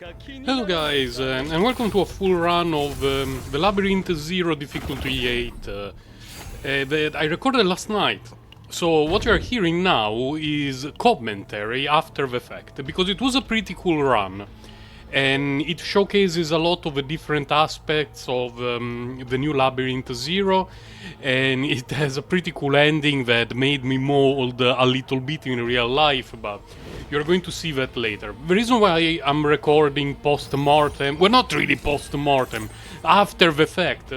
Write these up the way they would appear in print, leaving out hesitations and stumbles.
Hello guys, and welcome to a full run of the Labyrinth Zero difficulty 8 that I recorded last night. So what you are hearing now is commentary after the fact, because it was a pretty cool run. And it showcases a lot of the different aspects of the new Labyrinth Zero, and it has a pretty cool ending that made me mold a little bit in real life, but you're going to see that later. The reason why I'm recording post-mortem, well, not really post-mortem, after the fact,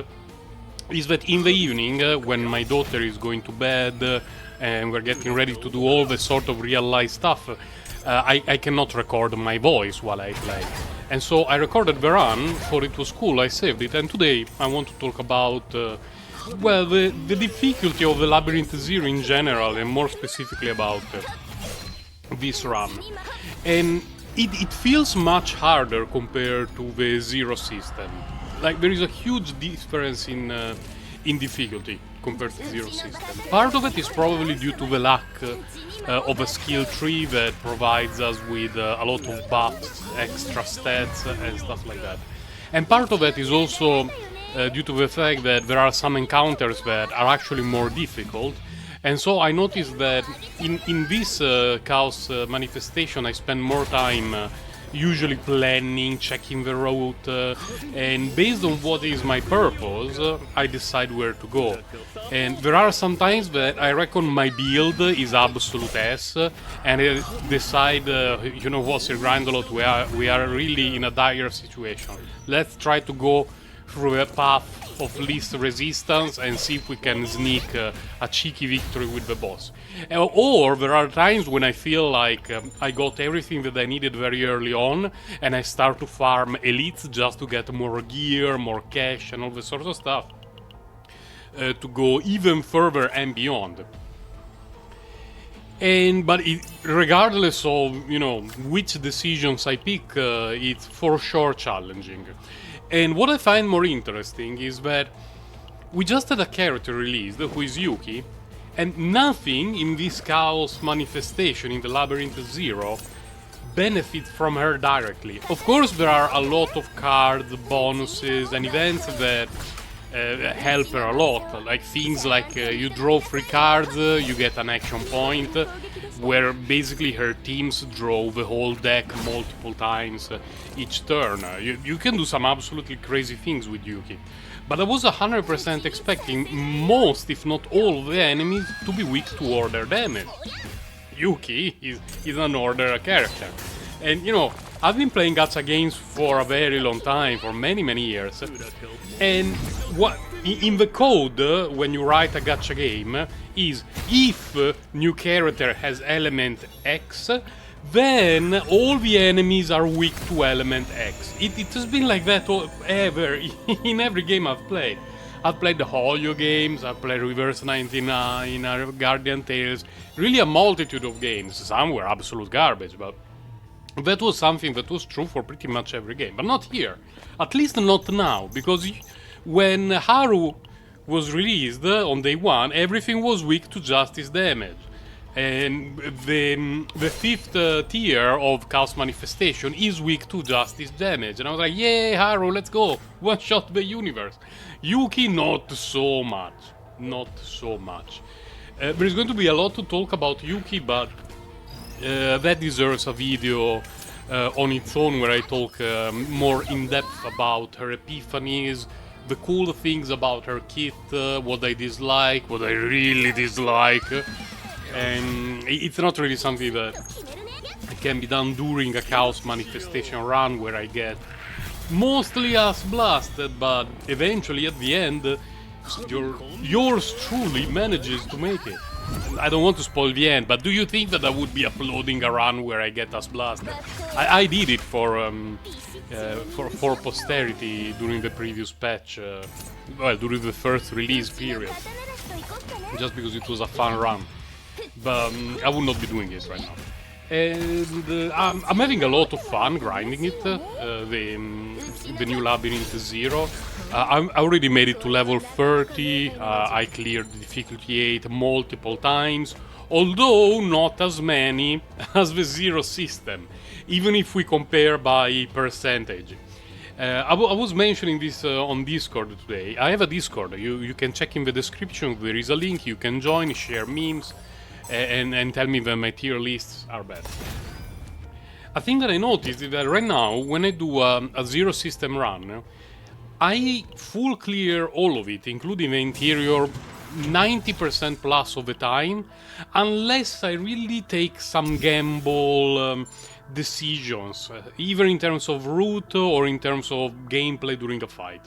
is that in the evening, when my daughter is going to bed and we're getting ready to do all the sort of real life stuff, I cannot record my voice while I play. And so I recorded the run, for it was cool, I saved it, and today I want to talk about, well, the difficulty of the Labyrinth Zero in general, and more specifically about this run. And it feels much harder compared to the Zero system. Like, there is a huge difference in difficulty compared to Zero system. Part of it is probably due to the lack of a skill tree that provides us with a lot of buffs, extra stats and stuff like that. And part of it is also due to the fact that there are some encounters that are actually more difficult. And so I noticed that in this chaos manifestation I spend more time usually planning, checking the route, and based on what is my purpose, I decide where to go. And there are some times that I reckon my build is absolute S, and I decide, you know what, Sir Grindalot, we are really in a dire situation. Let's try to go through a path of least resistance and see if we can sneak a cheeky victory with the boss. Or there are times when I feel like I got everything that I needed very early on and I start to farm elites just to get more gear, more cash and all this sort of stuff to go even further and beyond. But regardless of, you know, which decisions I pick, it's for sure challenging. And what I find more interesting is that we just had a character released who is Yuki, and nothing in this chaos manifestation in the Labyrinth Zero benefits from her directly. Of course, there are a lot of cards, bonuses, and events that help her a lot, like things like you draw 3 cards, you get an action point, where basically her teams draw the whole deck multiple times each turn. You can do some absolutely crazy things with Yuki. But I was 100% expecting most, if not all, of the enemies to be weak to order damage. Yuki is an order character. And you know, I've been playing gacha games for a very long time, for many years. And what in the code, when you write a gacha game, is if new character has element X, then all the enemies are weak to element X. It has been like that ever in every game I've played. I've played the Hoyo games, I've played Reverse 99, Guardian Tales, really a multitude of games. Some were absolute garbage, but that was something that was true for pretty much every game. But not here. At least not now, because when Haru was released on day 1, everything was weak to justice damage. And the 5th tier of Chaos Manifestation is weak to justice damage. And I was like, yay, Haru, let's go! One shot the universe. Yuki, not so much. Not so much. There is going to be a lot to talk about Yuki, but that deserves a video on its own where I talk more in depth about her epiphanies, the cool things about her kit, what I dislike, what I really dislike. And it's not really something that can be done during a Chaos Manifestation run where I get mostly ass blasted, but eventually at the end yours truly manages to make it. I don't want to spoil the end, but do you think that I would be uploading a run where I get us blasted? I did it for posterity during the previous patch, well, during the first release period, just because it was a fun run. But I would not be doing it right now. And I'm having a lot of fun grinding it, the new Labyrinth Zero. I already made it to level 30, I cleared the difficulty 8 multiple times. although not as many as the Zero system, even if we compare by percentage. I was mentioning this on Discord today. I have a Discord. You can check in the description. There is a link. You can join, share memes, and tell me when my tier lists are bad. A thing that I noticed is that right now, when I do a Zero system run, I full clear all of it, including the interior, 90% plus of the time, unless I really take some gamble decisions, either in terms of route or in terms of gameplay during a fight.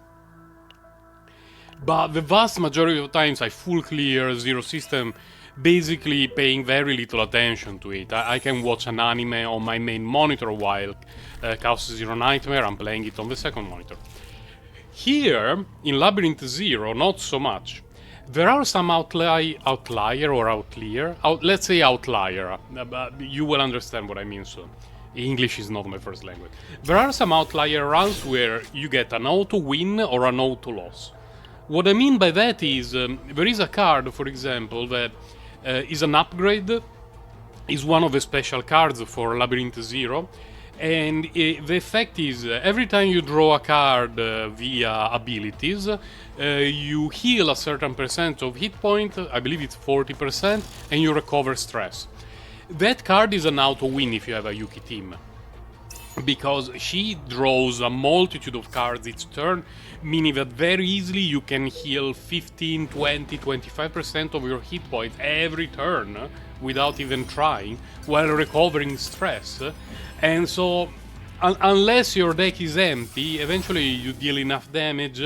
But the vast majority of times I full clear Zero system, basically paying very little attention to it. I can watch an anime on my main monitor while Chaos Zero Nightmare, I'm playing it on the second monitor. Here, in Labyrinth Zero, not so much. There are some outlier, let's say outlier, you will understand what I mean soon. English is not my first language. There are some outlier runs where you get an auto win or an auto loss. What I mean by that is, there is a card, for example, that is an upgrade, is one of the special cards for Labyrinth Zero, and the effect is every time you draw a card via abilities, you heal a certain percent of hit point, I believe it's 40%, and you recover stress. That card is an auto win if you have a Yuki team, because she draws a multitude of cards each turn, meaning that very easily you can heal 15, 20, 25% of your hit points every turn without even trying, while recovering stress. And so, unless your deck is empty, eventually you deal enough damage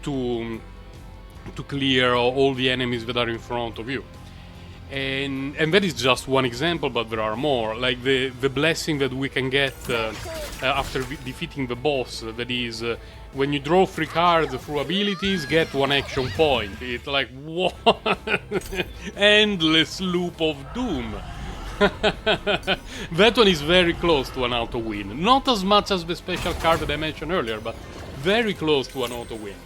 to clear all the enemies that are in front of you. And that is just one example, but there are more. Like the blessing that we can get after defeating the boss, that is, when you draw 3 cards through abilities, get 1 action point. It's like, what? Endless loop of doom. That one is very close to an auto win. Not as much as the special card that I mentioned earlier, but very close to an auto win.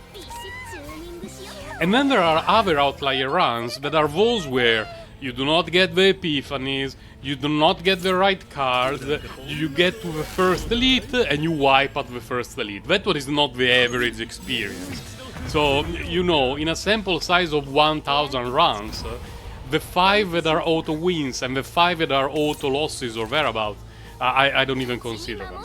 And then there are other outlier runs that are those where you do not get the epiphanies, you do not get the right cards, you get to the first elite and you wipe at the first elite. That one is not the average experience. So, you know, in a sample size of 1000 runs, the 5 that are auto wins and the 5 that are auto losses or thereabouts, I don't even consider them.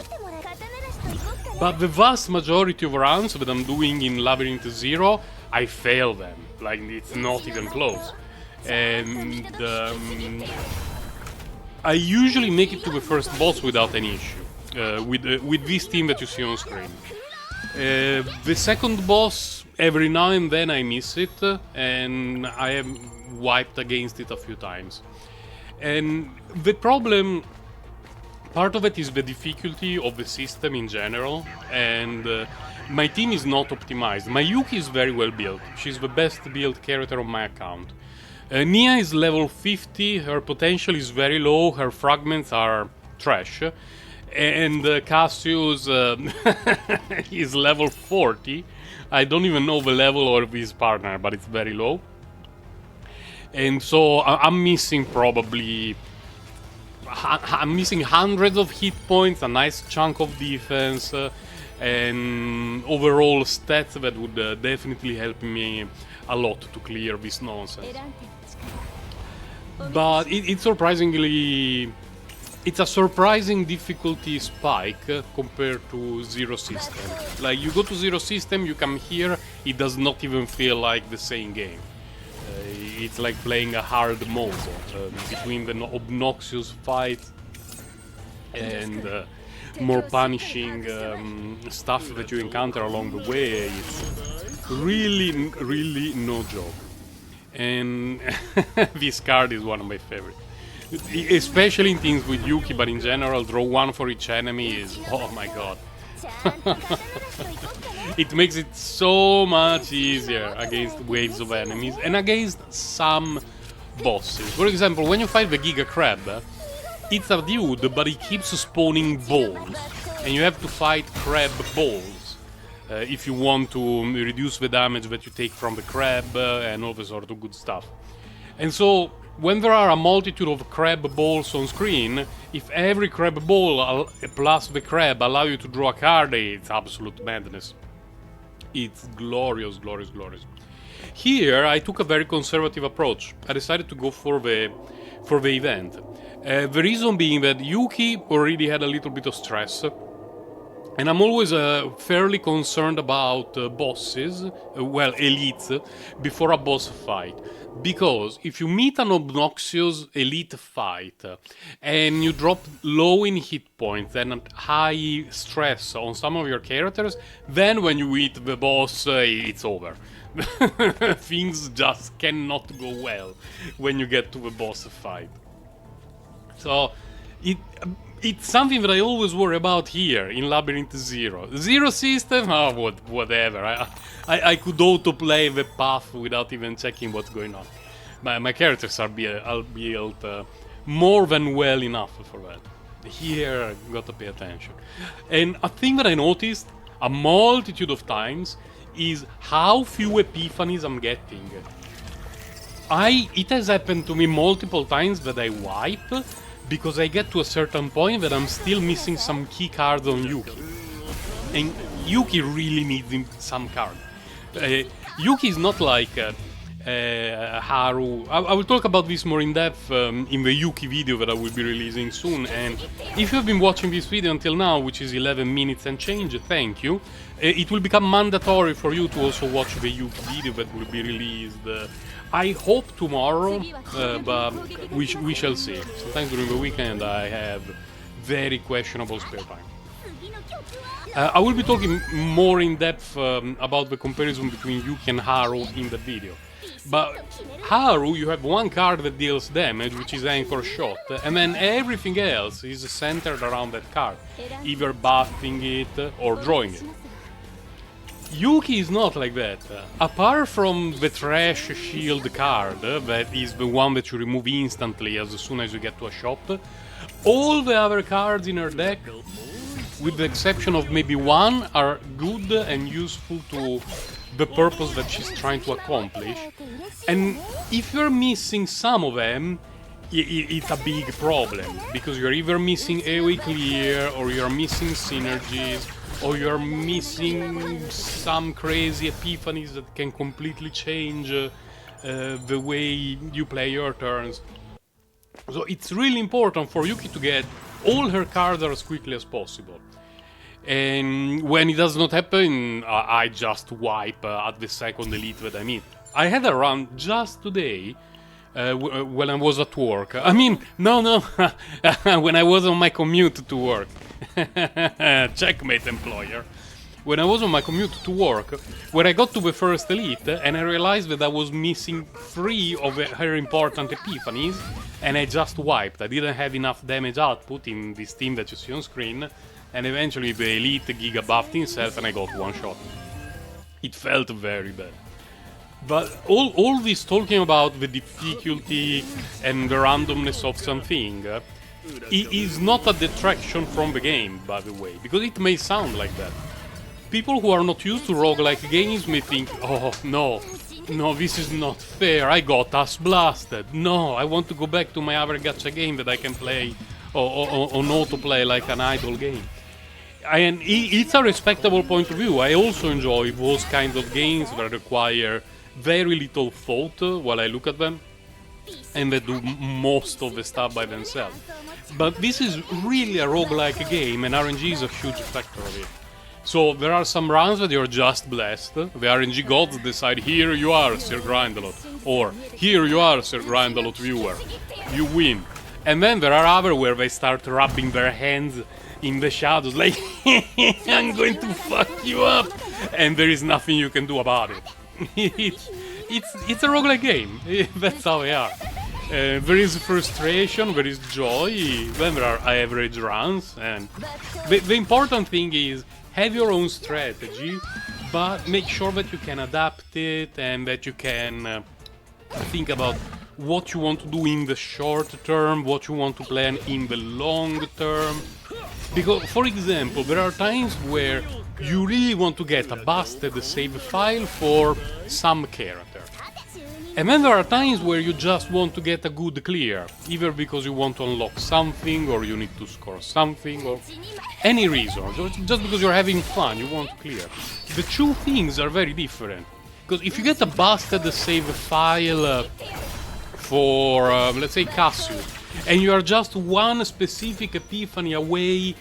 But the vast majority of runs that I'm doing in Labyrinth Zero, I fail them. Like, it's not even close. And I usually make it to the first boss without any issue, with this team that you see on screen. The second boss, every now and then I miss it, and I have wiped against it a few times. And the problem, part of it is the difficulty of the system in general, and my team is not optimized. My Yuki is very well built. She's the best built character on my account. Nia is level 50, her potential is very low, her fragments are trash. And Cassius is level 40. I don't even know the level of his partner, but it's very low. And so I'm missing probably... I'm missing hundreds of hit points, a nice chunk of defense, and overall stats that would definitely help me a lot to clear this nonsense. But it's surprisingly... It's a surprising difficulty spike compared to Zero System. Like, you go to Zero System, you come here, it does not even feel like the same game. It's like playing a hard mode between the obnoxious fight and more punishing stuff that you encounter along the way. It's really no joke. And this card is one of my favorites. Especially in things with Yuki, but in general, draw 1 for each enemy is... oh my god. It makes it so much easier against waves of enemies and against some bosses. For example, when you fight the Giga Crab, it's a dude, but he keeps spawning balls. And you have to fight crab balls if you want to reduce the damage that you take from the crab and all the sort of good stuff. And so when there are a multitude of crab balls on screen, if every crab ball plus the crab allow you to draw a card, it's absolute madness. It's glorious, glorious, glorious. Here I took a very conservative approach. I decided to go for the event. The reason being that Yuki already had a little bit of stress, and I'm always fairly concerned about bosses, well, elites, before a boss fight. Because if you meet an obnoxious elite fight and you drop low in hit points and high stress on some of your characters, then when you meet the boss, it's over. Things just cannot go well when you get to the boss fight. So it's something that I always worry about here in Labyrinth Zero. Zero system? Oh, whatever. I could autoplay the path without even checking what's going on. My characters are built more than well enough for that. Here, gotta pay attention. And a thing that I noticed a multitude of times is how few epiphanies I'm getting. It has happened to me multiple times that I wipe because I get to a certain point that I'm still missing some key cards on Yuki. And Yuki really needs some card. Yuki is not like Haru. I will talk about this more in depth in the Yuki video that I will be releasing soon. And if you have been watching this video until now, which is 11 minutes and change, thank you. It will become mandatory for you to also watch the Yuki video that will be released I hope tomorrow, but we shall see. Sometimes during the weekend I have very questionable spare time. I will be talking more in depth about the comparison between Yuki and Haru in the video. But Haru, you have one card that deals damage, which is Anchor Shot, and then everything else is centered around that card, either buffing it or drawing it. Yuki is not like that. Apart from the Trash Shield card, that is the one that you remove instantly as soon as you get to a shop, all the other cards in her deck, with the exception of maybe one, are good and useful to the purpose that she's trying to accomplish. And if you're missing some of them, it's a big problem, because you're either missing AoE clear, or you're missing synergies, or you're missing some crazy epiphanies that can completely change the way you play your turns. So it's really important for Yuki to get all her cards as quickly as possible. And when it does not happen, I just wipe at the second elite that I meet. I had a run just today when I was at work. I mean, no, when I was on my commute to work. Checkmate, employer. When I was on my commute to work, where I got to the first elite, and I realized that I was missing 3 of her important epiphanies, and I just wiped. I didn't have enough damage output in this team that you see on screen, and eventually the elite Giga buffed himself and I got one shot. It felt very bad. But all this talking about the difficulty and the randomness of something is not a detraction from the game, by the way, because it may sound like that. People who are not used to roguelike games may think, oh no, this is not fair, I got ass blasted, no, I want to go back to my other gacha game that I can play on autoplay like an idle game. And it's a respectable point of view. I also enjoy those kinds of games that require very little thought while I look at them, and they do most of the stuff by themselves. But this is really a roguelike game, and RNG is a huge factor of it. So there are some rounds that you're just blessed. The RNG gods decide, here you are, Sir Grindalot, or here you are, Sir Grindalot viewer, you win. And then there are others where they start rubbing their hands in the shadows, like, I'm going to fuck you up, and there is nothing you can do about it. It's a roguelike game. That's how they are. There is frustration, there is joy, then there are average runs, and the important thing is have your own strategy, but make sure that you can adapt it and that you can think about what you want to do in the short term, what you want to plan in the long term. Because, for example, there are times where you really want to get a busted save file for some character. And then there are times where you just want to get a good clear, either because you want to unlock something, or you need to score something, or any reason, just because you're having fun, you want to clear. The two things are very different, because if you get a busted save file for, let's say, Cassius, and you are just one specific epiphany away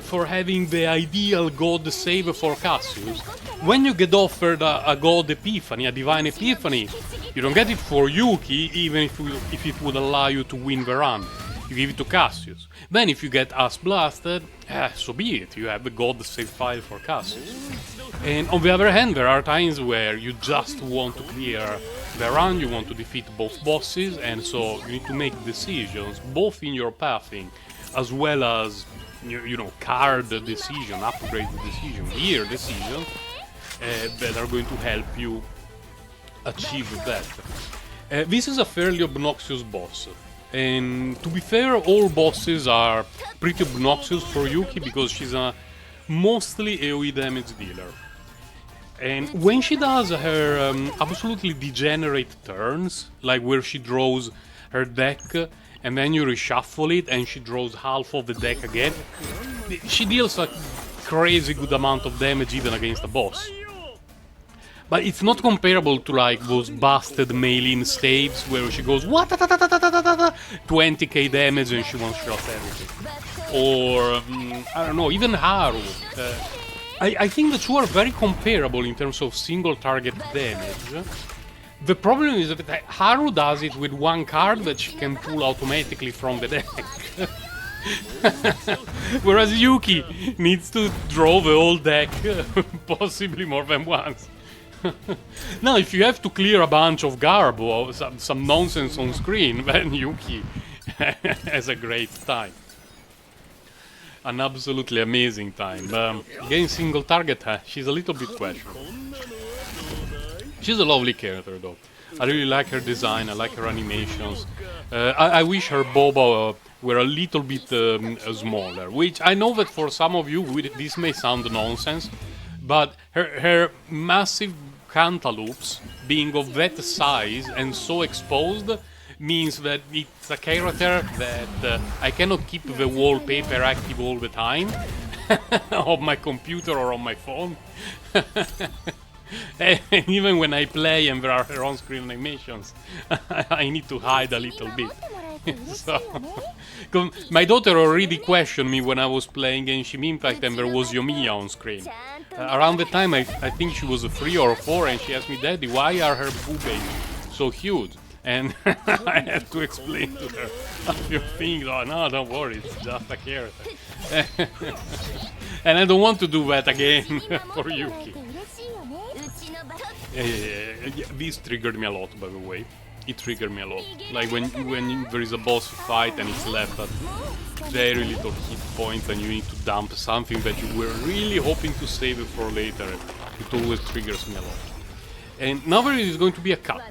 for having the ideal god save for Cassius, when you get offered a god epiphany, a divine epiphany, you don't get it for Yuki, even if it would allow you to win the run. You give it to Cassius. Then if you get ass blasted, so be it, you have the god save file for Cassius. And on the other hand, there are times where you just want to clear the run, you want to defeat both bosses, and so you need to make decisions, both in your pathing, as well as, you know, card decision, upgrade decision, gear decision, that are going to help you achieve that. This is a fairly obnoxious boss. And to be fair, all bosses are pretty obnoxious for Yuki because she's a mostly AoE damage dealer. And when she does her absolutely degenerate turns, like where she draws her deck and then you reshuffle it and she draws half of the deck again, she deals a crazy good amount of damage even against a boss. But it's not comparable to like those busted mail-in saves where she goes 20k damage and she one-shots everything. Or, I don't know, even Haru. I think the two are very comparable in terms of single target damage. The problem is that Haru does it with one card that she can pull automatically from the deck. Whereas Yuki needs to draw the whole deck, possibly more than once. Now, if you have to clear a bunch of garb or some nonsense on screen, then Yuki has a great time. An absolutely amazing time. Again, single target, she's a little bit questionable. She's a lovely character, though. I really like her design, I like her animations. I wish her boba were a little bit smaller, which I know that for some of you this may sound nonsense, but her massive cantaloupes being of that size and so exposed means that it's a character that I cannot keep the wallpaper active all the time on my computer or on my phone. And even when I play and there are her on-screen animations, I need to hide a little bit. So, my daughter already questioned me when I was playing Genshin Impact and there was Yomiya on screen. Around the time I think she was 3 or 4 and she asked me, "Daddy, why are her boobies so huge?" And I had to explain to her a few things. Oh no, don't worry, it's just a character. And I don't want to do that again for Yuki. This triggered me a lot, by the way. It triggered me a lot. Like when there is a boss fight and it's left at very little hit points and you need to dump something that you were really hoping to save it for later, it always triggers me a lot. And now there is going to be a cut.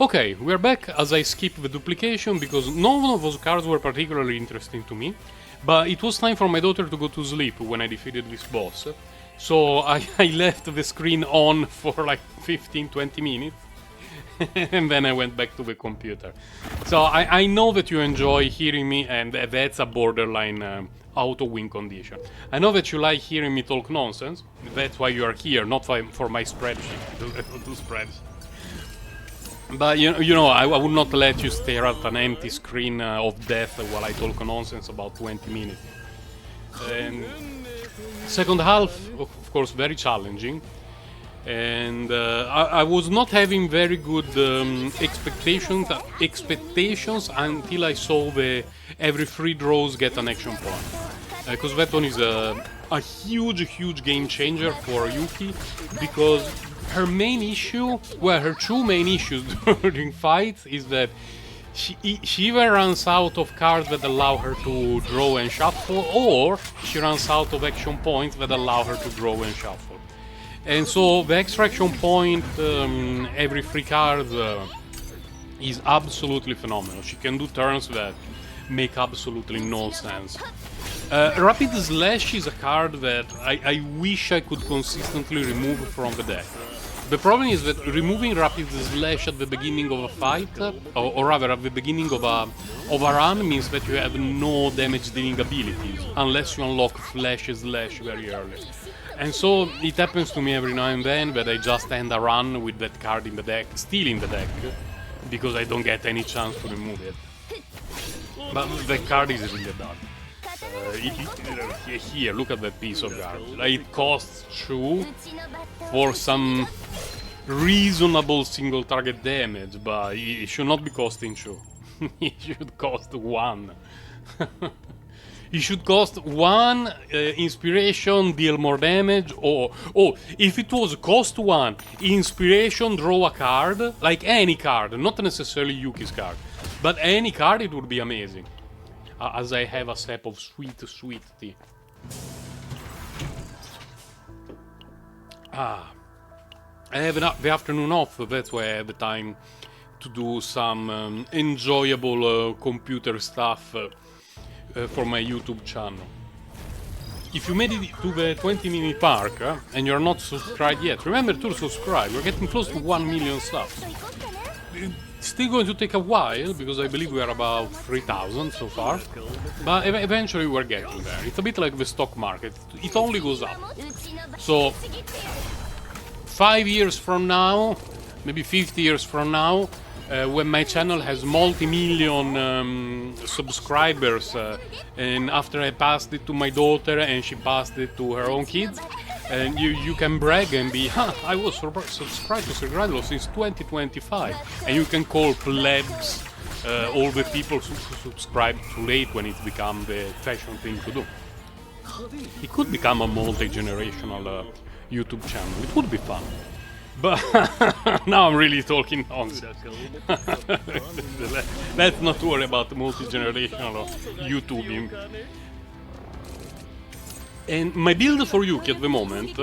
Okay, we're back as I skip the duplication because none of those cards were particularly interesting to me. But it was time for my daughter to go to sleep when I defeated this boss. So I left the screen on for like 15-20 minutes. And then I went back to the computer. So I know that you enjoy hearing me, and that's a borderline auto-win condition. I know that you like hearing me talk nonsense. That's why you are here, not for my spreadsheet. to spreadsheet. But you know, I would not let you stare at an empty screen of death while I talk nonsense about 20 minutes. And second half, of course, very challenging. And I was not having very good expectations until I saw the every 3 draws get an action point. Because that one is a huge game changer for Yuki, because her main issue, well, her 2 main issues during fights is that she either runs out of cards that allow her to draw and shuffle, or she runs out of action points that allow her to draw and shuffle. And so the extra action point every 3 cards is absolutely phenomenal. She can do turns that make absolutely no sense. Rapid Slash is a card that I wish I could consistently remove from the deck, The problem is that removing rapid slash at the beginning of a fight, or rather at the beginning of a run, means that you have no damage dealing abilities unless you unlock flash slash very early. And so it happens to me every now and then that I just end a run with that card in the deck, still in the deck, because I don't get any chance to remove it. But the card is really bad. Here, look at that piece of garbage. It costs 2 for some reasonable single target damage, but it should not be costing 2. It should cost 1. It should cost 1 inspiration, deal more damage, or if it was cost 1 inspiration, draw a card, like any card, not necessarily Yuki's card, but any card, it would be amazing. As I have a sip of sweet tea. I have the afternoon off, that's why I have the time to do some enjoyable computer stuff for my YouTube channel. If you made it to the 20-minute mark and you're not subscribed yet, remember to subscribe. We're getting close to 1 million subs. It's still going to take a while, because I believe we are about 3,000 so far, but eventually we're getting there. It's a bit like the stock market, it only goes up. So 5 years from now, maybe 50 years from now, when my channel has multi-million subscribers, and after I passed it to my daughter and she passed it to her own kids, and you can brag and be, I was subscribed to Segradlo since 2025, and you can call plebs all the people who subscribe too late when it's become the fashion thing to do. It could become a multi-generational YouTube channel, it would be fun. But now I'm really talking nonsense. Let's not worry about multi-generational YouTubing. And my build for Yuki at the moment,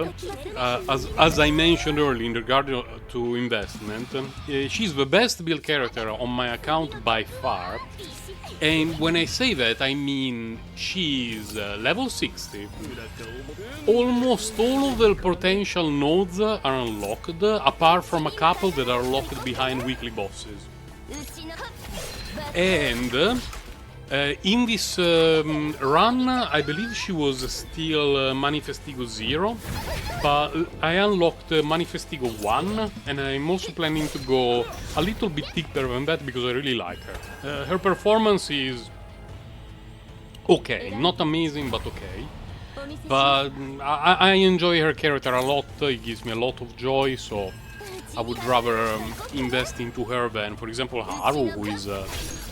as I mentioned earlier in regard to investment, she's the best build character on my account by far. And when I say that, I mean she's level 60. Almost all of the potential nodes are unlocked, apart from a couple that are locked behind weekly bosses. And in this run, I believe she was still Manifestigo 0, but I unlocked Manifestigo 1, and I'm also planning to go a little bit deeper than that because I really like her. Her performance is okay, not amazing, but okay. But I enjoy her character a lot, it gives me a lot of joy, so I would rather invest into her than, for example, Haru, who is a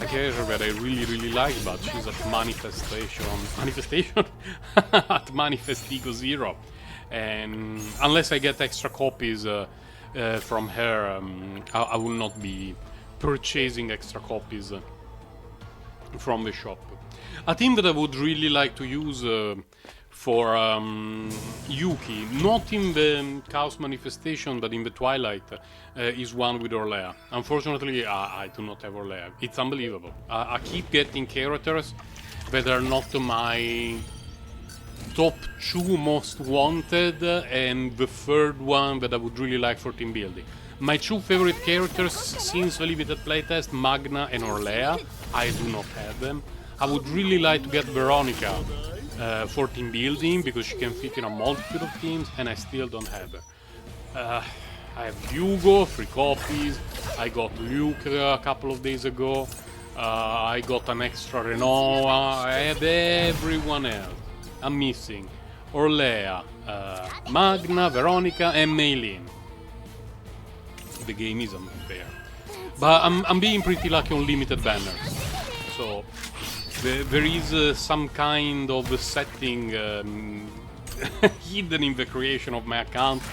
character that I really like, but she's at Manifestation at Manifestigo 0, and unless I get extra copies from her, I will not be purchasing extra copies from the shop. A team that I would really like to use for Yuki, not in the Chaos Manifestation, but in the Twilight, is one with Orlea. Unfortunately, I do not have Orlea. It's unbelievable. I keep getting characters that are not my top 2 most wanted, and the third one that I would really like for team building. My 2 favorite characters since the limited playtest, Magna and Orlea. I do not have them. I would really like to get Veronica for team building, because she can fit in a multitude of teams, and I still don't have her. I have Hugo, 3 copies, I got Luke a couple of days ago, I got an extra Renoa, I have everyone else. I'm missing Orlea, Magna, Veronica, and Meilin. The game is unfair. But I'm being pretty lucky on limited banners, so there is some kind of setting hidden in the creation of my account,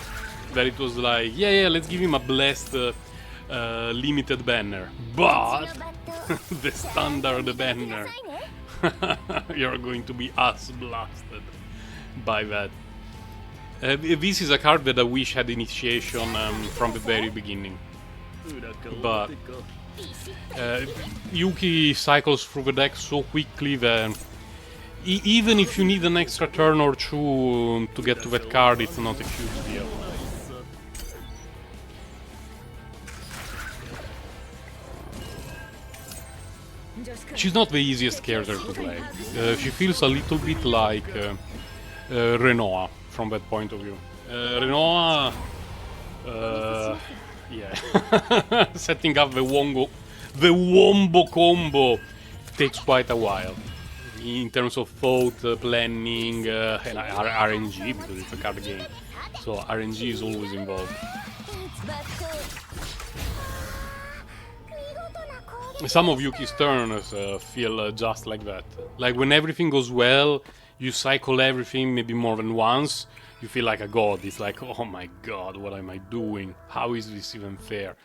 that it was like, yeah, let's give him a blessed limited banner, but the standard banner, you're going to be ass blasted by that. This is a card that I wish had initiation from the very beginning, but Yuki cycles through the deck so quickly that even if you need an extra turn or 2 to get to that card, it's not a huge deal. she's not the easiest character to play. She feels a little bit like Renoa from that point of view. Renoa, yeah, setting up the wombo combo takes quite a while in terms of thought, planning, and RNG, because it's a card game, so RNG is always involved. Some of Yuki's turns feel just like that. Like when everything goes well, you cycle everything maybe more than once, you feel like a god. It's like, oh my god, what am I doing? How is this even fair?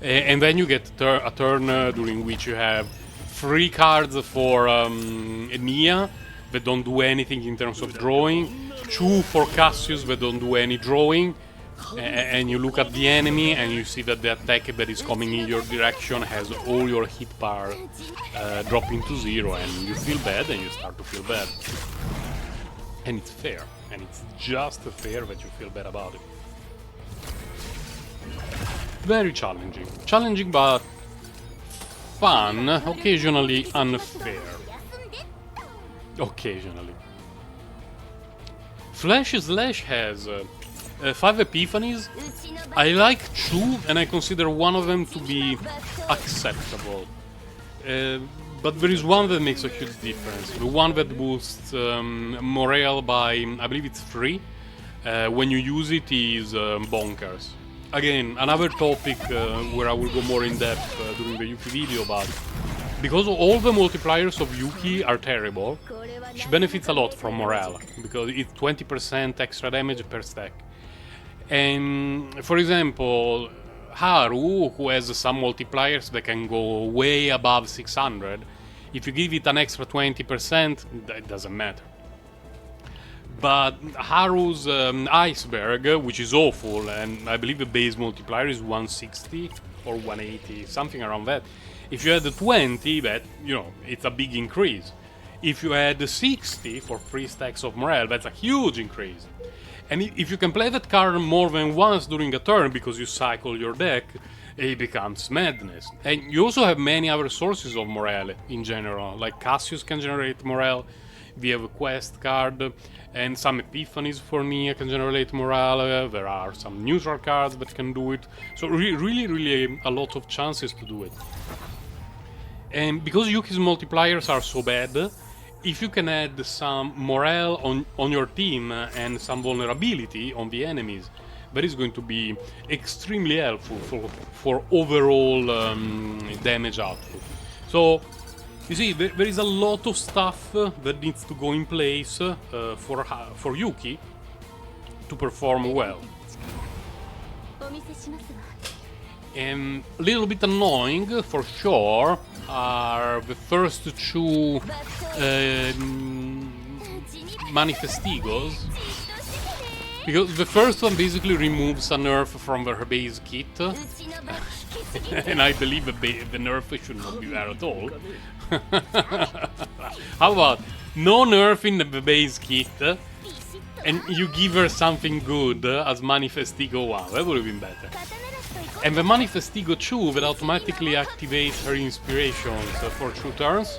And then you get a turn during which you have 3 cards for Nia that don't do anything in terms of drawing, 2 for Cassius that don't do any drawing, and you look at the enemy and you see that the attack that is coming in your direction has all your hit bar dropping to 0, and you feel bad, and you start to feel bad. And it's fair, and it's just fair that you feel bad about it. Very challenging. Challenging but fun, occasionally unfair. Occasionally. Flash Slash has 5 epiphanies. I like 2, and I consider one of them to be acceptable. But there is one that makes a huge difference. The one that boosts morale by, I believe it's 3. When you use it is bonkers. Again, another topic where I will go more in depth during the Yuki video, but because all the multipliers of Yuki are terrible, she benefits a lot from morale, because it's 20% extra damage per stack. And for example, Haru, who has some multipliers that can go way above 600, if you give it an extra 20%, it doesn't matter. But Haru's Iceberg, which is awful, and I believe the base multiplier is 160 or 180, something around that. If you add 20, that, you know, it's a big increase. If you add 60 for 3 stacks of morale, that's a huge increase. And if you can play that card more than once during a turn because you cycle your deck, it becomes madness. And you also have many other sources of morale in general, like Cassius can generate morale, we have a quest card, and some epiphanies for Nia can generate morale, there are some neutral cards that can do it, so really a lot of chances to do it. And because Yuki's multipliers are so bad, if you can add some morale on your team and some vulnerability on the enemies, that is going to be extremely helpful for overall damage output. So, you see, there is a lot of stuff that needs to go in place for Yuki to perform well. And a little bit annoying, for sure, are the first 2 Manifestigos. Because the first one basically removes a nerf from her base kit. And I believe the nerf should not be there at all. How about no nerf in the base kit, and you give her something good as Manifestigo 1? That would have been better. And the Manifestigo 2 that automatically activates her inspirations for 2 turns.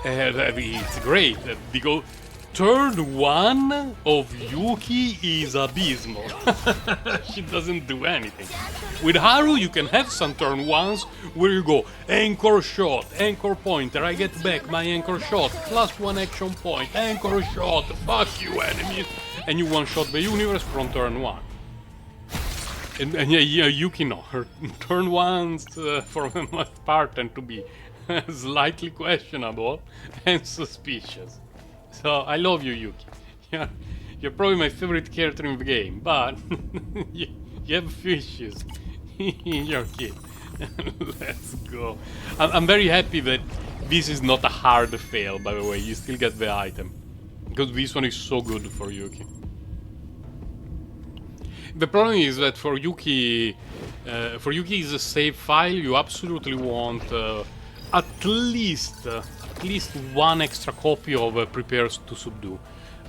It's great, because turn 1 of Yuki is abysmal. She doesn't do anything. With Haru you can have some turn 1s where you go anchor shot, anchor pointer, I get back my anchor shot, +1 action point, anchor shot, fuck you enemies, and you one-shot the universe from turn 1. And yeah, Yuki, no, her turn 1s for the most part tend to be slightly questionable and suspicious. So I love you, Yuki. You're probably my favorite character in the game, but you have a few issues in your kit. Let's go. I'm very happy that this is not a hard fail, by the way. You still get the item, because this one is so good for Yuki. The problem is that for Yuki is a save file. You absolutely want at least 1 extra copy of Prepares to Subdue,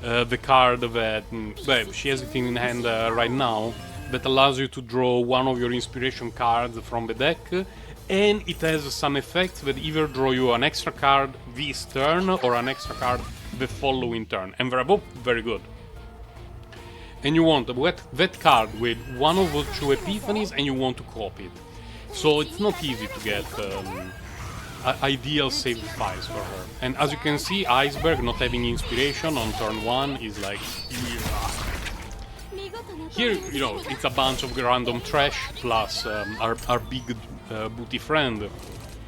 the card that well, she has it in hand right now, that allows you to draw one of your inspiration cards from the deck and it has some effects that either draw you an extra card this turn or an extra card the following turn, and they're both very good. And you want that card with one of those two epiphanies, and you want to copy it. So it's not easy to get ideal save files for her. And as you can see, Iceberg not having inspiration on turn 1 is like... Here, you know, it's a bunch of random trash plus our big booty friend,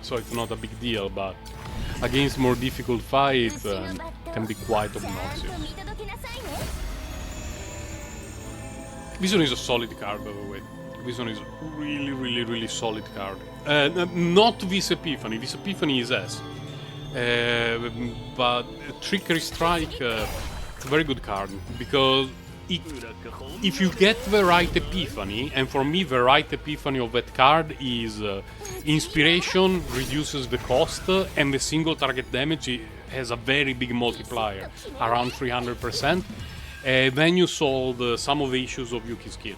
so it's not a big deal, but against more difficult fights can be quite obnoxious. This one is a solid card, by the way. This one is really solid card. Not this Epiphany. This Epiphany is S. But Trickery Strike, it's a very good card, because if you get the right Epiphany, and for me the right Epiphany of that card is Inspiration reduces the cost, and the single target damage has a very big multiplier, around 300%. Then you solve some of the issues of Yuki's kit.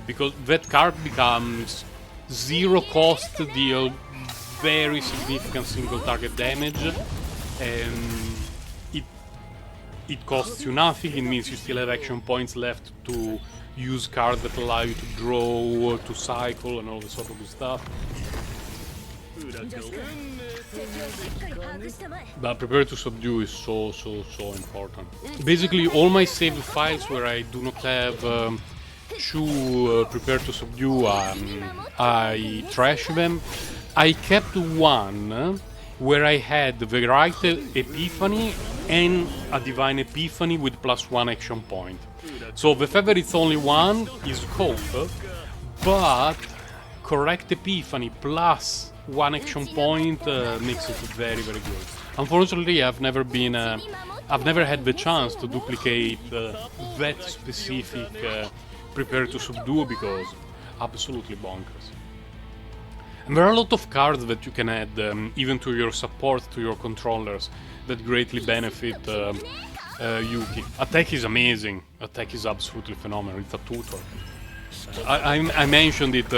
Because that card becomes zero cost to deal very significant single target damage, and it costs you nothing. It means you still have action points left to use cards that allow you to draw, to cycle, and all this sort of good stuff. But Prepare to Subdue is so important. Basically, all my saved files where I do not have Prepare to Subdue, I trash them. I kept one where I had the right Epiphany and a Divine Epiphany with +1 action point. So the fact that it's only one is cope, but correct Epiphany plus 1 action point makes it very good. Unfortunately, I've never had the chance to duplicate that specific Prepare to Subdue, because absolutely bonkers. And there are a lot of cards that you can add even to your support, to your controllers, that greatly benefit Yuki. Attack is amazing. Attack is absolutely phenomenal. It's a tutor. I mentioned it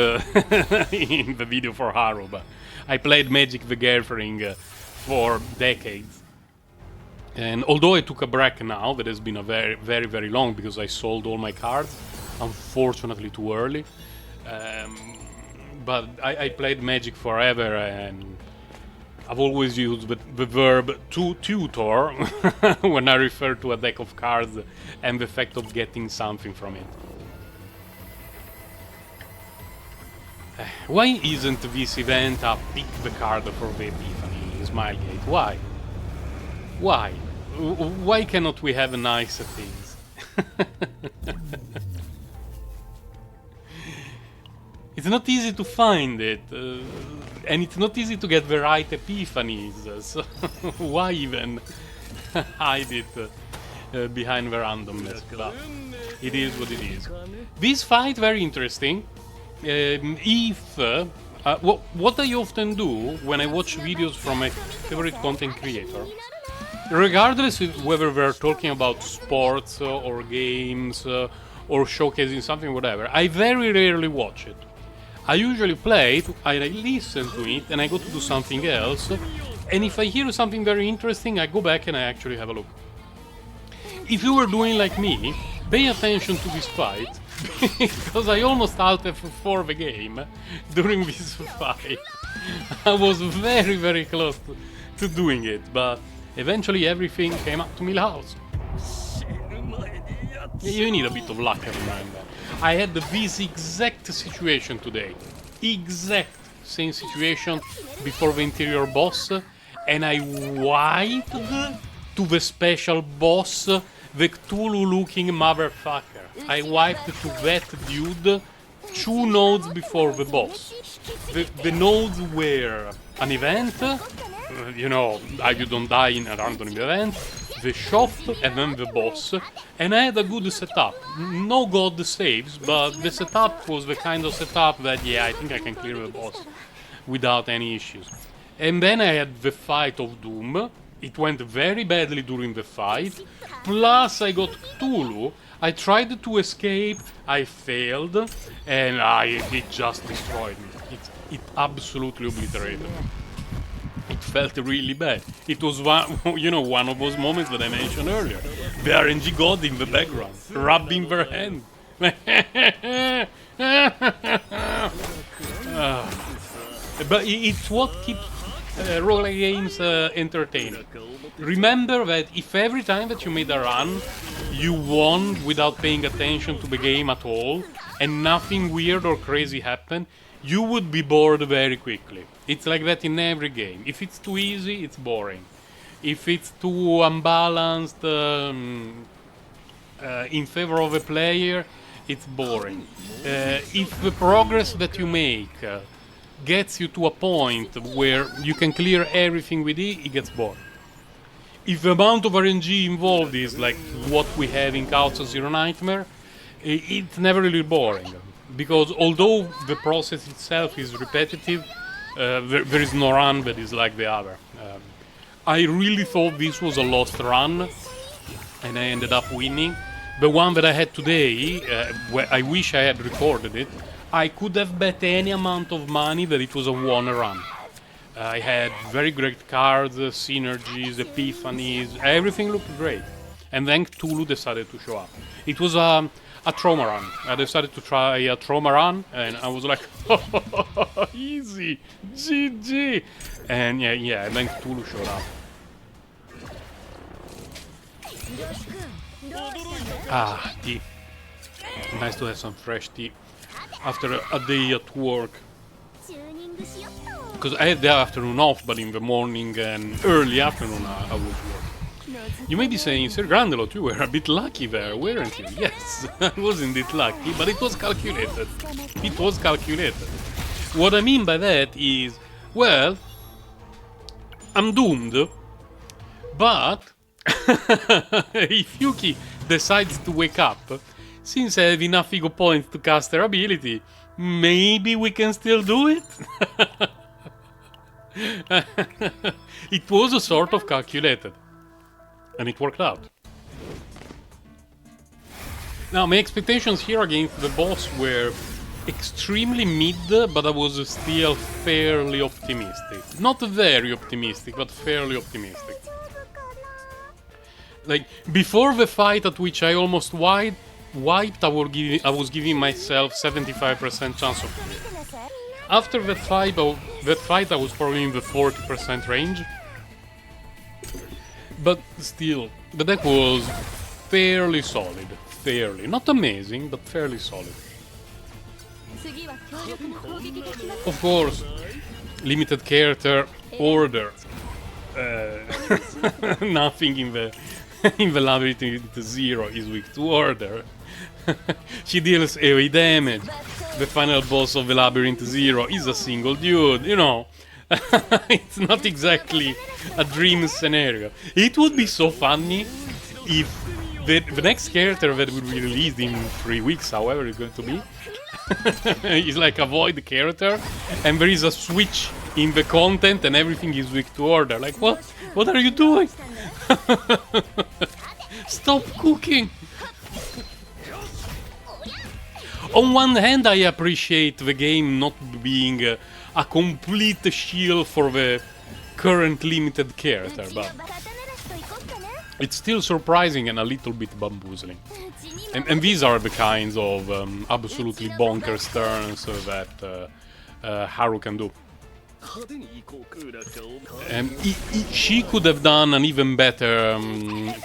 in the video for Haru, but I played Magic the Gathering for decades. And although I took a break now, that has been a very long, because I sold all my cards, unfortunately too early. But I played Magic forever, and I've always used the verb to tutor when I refer to a deck of cards and the fact of getting something from it. Why isn't this event a pick the card for the Epiphany, Smilegate? Why? Why? Why cannot we have nice things? It's not easy to find it, and it's not easy to get the right Epiphanies, so why even hide it behind the randomness? But it is what it is. This fight, very interesting. What I often do when I watch videos from my favorite content creator, regardless of whether they're talking about sports or games or showcasing something, whatever, I very rarely watch it. I usually play it, I listen to it, and I go to do something else, and if I hear something very interesting, I go back and I actually have a look. If you were doing like me, pay attention to this fight, because I almost out F4 the game during this fight. I was very close to doing it, but eventually everything came up to Milhouse. You need a bit of luck, I remember. I had this exact situation today. Exact same situation before the interior boss, and I wiped to the special boss, the Cthulhu-looking motherfucker. I wiped to that dude 2 nodes before the boss. The nodes were an event, you know, you don't die in a random event, the shop, and then the boss, and I had a good setup. No god saves, but the setup was the kind of setup that, yeah, I think I can clear the boss without any issues. And then I had the fight of Doom. It went very badly during the fight, plus I got Cthulhu. I tried to escape, I failed, and it just destroyed me. it absolutely obliterated. It felt really bad. It was one, one of those moments that I mentioned earlier. The RNG god in the background, rubbing their hand. But it's what keeps role games entertaining. Remember that if every time that you made a run, you won without paying attention to the game at all, and nothing weird or crazy happened, you would be bored very quickly. It's like that in every game. If it's too easy, it's boring. If it's too unbalanced in favor of a player, it's boring. If the progress that you make gets you to a point where you can clear everything with it gets boring. If the amount of RNG involved is like what we have in Chaos Zero Nightmare, it's never really boring. Because although the process itself is repetitive, there is no run that is like the other. I really thought this was a lost run, and I ended up winning. The one that I had today, I wish I had recorded it. I could have bet any amount of money that it was a won run. I had very great cards, synergies, epiphanies, everything looked great. And then Tulu decided to show up. It was a trauma run. I decided to try a trauma run, and I was like, easy, GG. And yeah, and then Tulu showed up. Ah, tea. Nice to have some fresh tea after a day at work. Because I had the afternoon off, but in the morning and early afternoon I was working. You may be saying, Sir Grandelot, you were a bit lucky there, weren't you? Yes, I wasn't it lucky, but it was calculated. It was calculated. What I mean by that is, well, I'm doomed, but if Yuki decides to wake up, since I have enough ego points to cast her ability, maybe we can still do it? It was a sort of calculated, and it worked out. Now, my expectations here against the boss were extremely mid, but I was still fairly optimistic. Not very optimistic, but fairly optimistic. Like, before the fight at which I almost wiped, I was giving myself 75% chance of winning. After that fight, I was probably in the 40% range. But still, the deck was fairly solid. Fairly. Not amazing, but fairly solid. Of course, limited character, order. Nothing in the in the Labyrinth Zero is weak to order. She deals AoE damage. The final boss of the Labyrinth Zero is a single dude, you know. It's not exactly a dream scenario. It would be so funny if the next character that will be released in 3 weeks, however it's going to be, is like a void character, and there is a switch in the content and everything is weak to order. Like, what? What are you doing? Stop cooking! On one hand, I appreciate the game not being a complete shield for the current limited character, but it's still surprising and a little bit bamboozling. And these are the kinds of absolutely bonkers turns that Haru can do. And she could have done an even better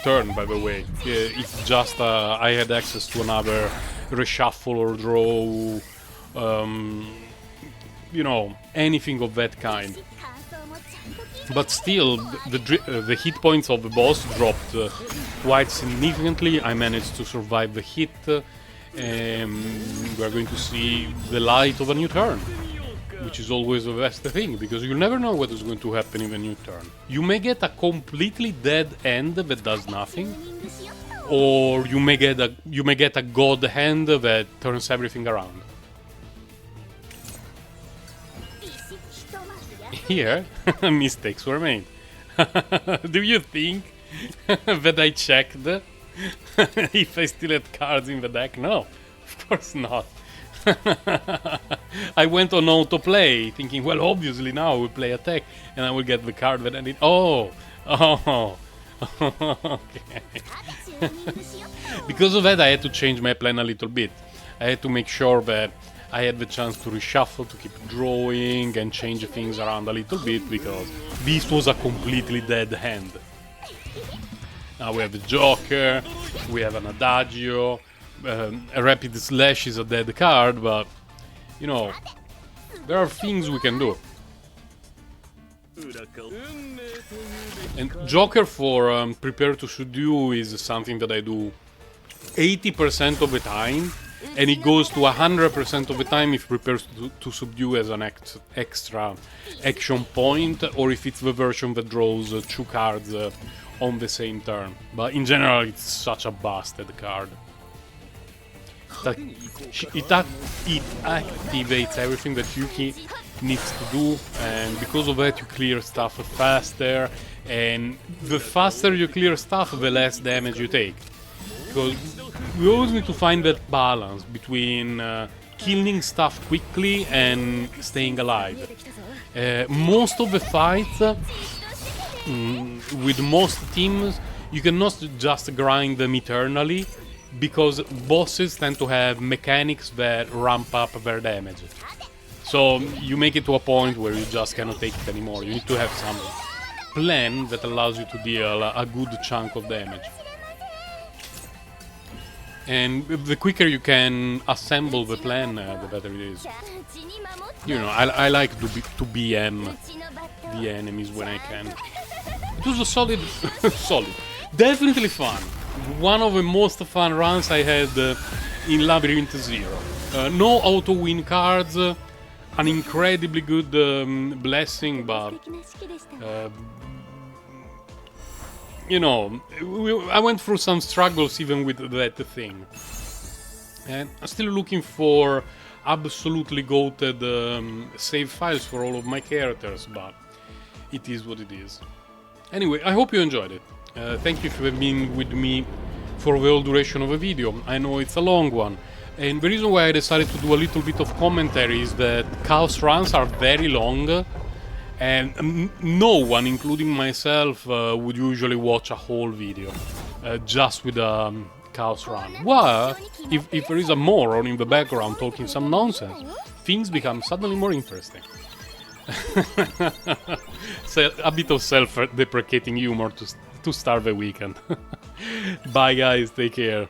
turn, by the way, if just I had access to another reshuffle or draw, you know, anything of that kind. But still, the hit points of the boss dropped quite significantly. I managed to survive the hit, and we're going to see the light of a new turn, which is always the best thing, because you never know what is going to happen in a new turn. You may get a completely dead end that does nothing, or you may get a god hand that turns everything around. Here, mistakes were made. Do you think that I checked if I still had cards in the deck? No, of course not. I went on autoplay, thinking, well, obviously now I will play attack, and I will get the card that I need. Oh, oh, okay. Because of that, I had to change my plan a little bit. I had to make sure that I had the chance to reshuffle, to keep drawing and change things around a little bit, because this was a completely dead hand. Now we have the Joker, we have an Adagio, a Rapid Slash is a dead card, but, you know, there are things we can do. And Joker for Prepare to Subdue is something that I do 80% of the time, and it goes to 100% of the time if Prepares to Subdue as an extra action point, or if it's the version that draws 2 cards on the same turn. But in general, it's such a busted card. It activates everything that Yuki needs to do, and because of that you clear stuff faster, and the faster you clear stuff, the less damage you take. Because we always need to find that balance between killing stuff quickly and staying alive. Most of the fights, with most teams, you cannot just grind them eternally, because bosses tend to have mechanics that ramp up their damage. So you make it to a point where you just cannot take it anymore. You need to have some plan that allows you to deal a good chunk of damage. And the quicker you can assemble the plan, the better it is. You know, I like to BM the enemies when I can. It was a solid, definitely fun. One of the most fun runs I had in Labyrinth Zero. No auto win cards, an incredibly good blessing, but you know, I went through some struggles even with that thing. And I'm still looking for absolutely goated save files for all of my characters, but it is what it is. Anyway, I hope you enjoyed it. Thank you if you have been with me for the whole duration of the video. I know it's a long one, and the reason why I decided to do a little bit of commentary is that Chaos runs are very long, and no one, including myself, would usually watch a whole video just with a Chaos run. Well, if there is a moron in the background talking some nonsense, things become suddenly more interesting. So a bit of self-deprecating humor to start the weekend. Bye guys, take care.